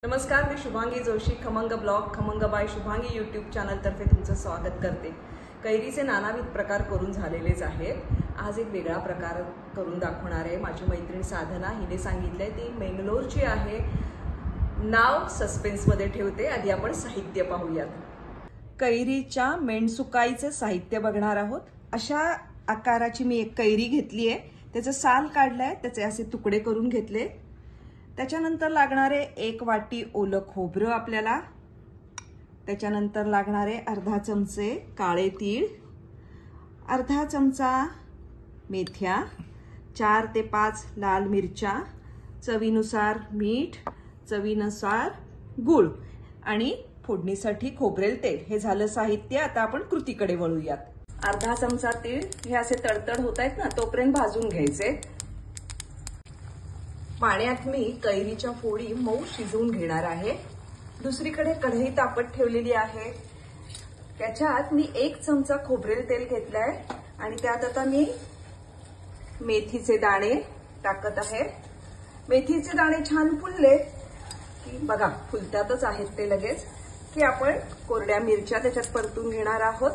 नमस्कार, मी शुभांगी जोशी. खमंग blog Khamang by Shubhangi YouTube चॅनलतर्फे तुमचं स्वागत करते. कैरीचे नानाविध प्रकार करून झालेलेच आहेत. आज एक वेगळा प्रकार करून दाखवणार आहे. माझी मैत्रीण साधना हिने सांगितलंय, ती मेंगलोरची आहे. नाव सस्पेन्समध्ये ठेवते. आधी आपण साहित्य पाहूयात. कैरीच्या मेणसुकाईचे साहित्य बघणार आहोत. अशा आकाराची मी एक कैरी घेतली आहे. त्याचं साल काढलंय, त्याचे असे तुकडे करून घेतले. त्याच्यानंतर लागणारे 1 वाटी ओलं खोबरं आपल्याला. त्याच्यानंतर लागणारे अर्धा चमचे काळे तीळ, अर्धा चमचा मेथ्या, 4 ते 5 लाल मिरच्या, चवीनुसार मीठ, चवीनुसार गूळ आणि फोडणीसाठी खोबरेल तेल. हे झालं साहित्य. आता आपण कृतीकडे वळूयात. अर्धा चमचा तीळ हे असे तडतड होत आहेत ना, तोपर्यंत भाजून घ्यायचे. पाण्यात मी कैरीच्या फोडी मऊ शिजवून घेणार आहे. दुसरीकडे कढई तापत ठेवलेली आहे. त्याच्यात मी 1 चमचा खोबरेल तेल घेतलंय आणि त्यात आता मी मेथीचे दाणे टाकत आहे. मेथीचे दाणे छान फुलले की बघा, फुलतातच आहेत ते लगेच, की आपण कोरड्या मिरच्या त्याच्यात परतून घेणार आहोत.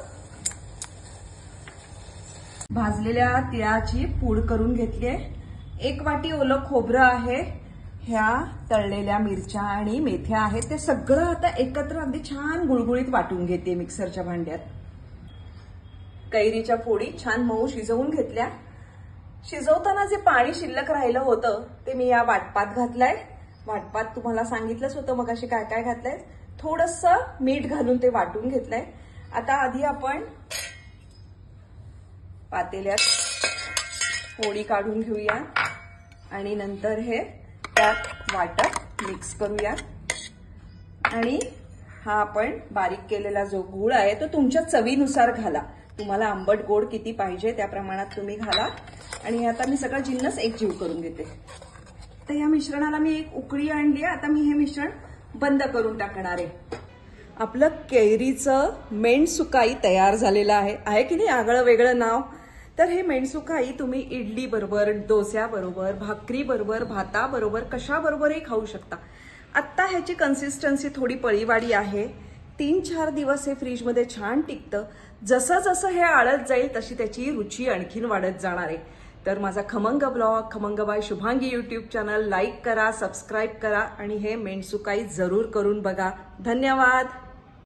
भाजलेल्या तिळाची पूड करून घेतलीये. 1 वाटी ओलं खोबरं आहे. ह्या तळलेल्या मिरच्या आणि मेथ्या आहेत. ते सगळं आता एकत्र अगदी छान गुळगुळीत वाटून घेते मिक्सरच्या भांड्यात. कैरीच्या फोडी छान मऊ शिजवून घेतल्या. शिजवताना जे पाणी शिल्लक राहिलं होतं ते मी या वाटपात घातलंय. वाटपात तुम्हाला सांगितलंच होतं मग अशी काय काय घातलंय. थोडंसं मीठ घालून ते वाटून घेतलंय. आता आधी आपण पातेल्यात फोडी काढून घेऊया आणि नंतर हे त्यात वाटत मिक्स करूया. आणि हा आपण बारीक केलेला जो गूळ आहे तो तुमच्या चवीनुसार घाला. तुम्हाला आंबट गोड किती पाहिजे त्या प्रमाणात तुम्ही घाला. आणि आता मी सगळं जिन्नस एकजीव करून घेते. तर या मिश्रणाला मी एक उकळी आणली. आता मी हे मिश्रण बंद करून टाकणार आहे. आपलं कैरीचं मेणसुकाई तयार झालेलं आहे की नाही, आगळं वेगळं नाव. तर हे मेणसुकाई तुम्ही इडली बरोबर, डोस्या बरोबर, भाकरी बरोबर, भाता बरोबर, कशा बरोबरही खाऊ शकता. आत्ता ह्याची कन्सिस्टन्सी थोडी पळीवाडी आहे. 3-4 दिवस हे फ्रीजमध्ये छान टिकतं. जसं जसं हे आळत जाईल तशी त्याची रुची आणखीन वाढत जाणार आहे. तर माझा Khamang blog Khamang by Shubhangi YouTube channel like करा, सबस्क्राईब करा आणि हे मेणसुकाई जरूर करून बघा. धन्यवाद.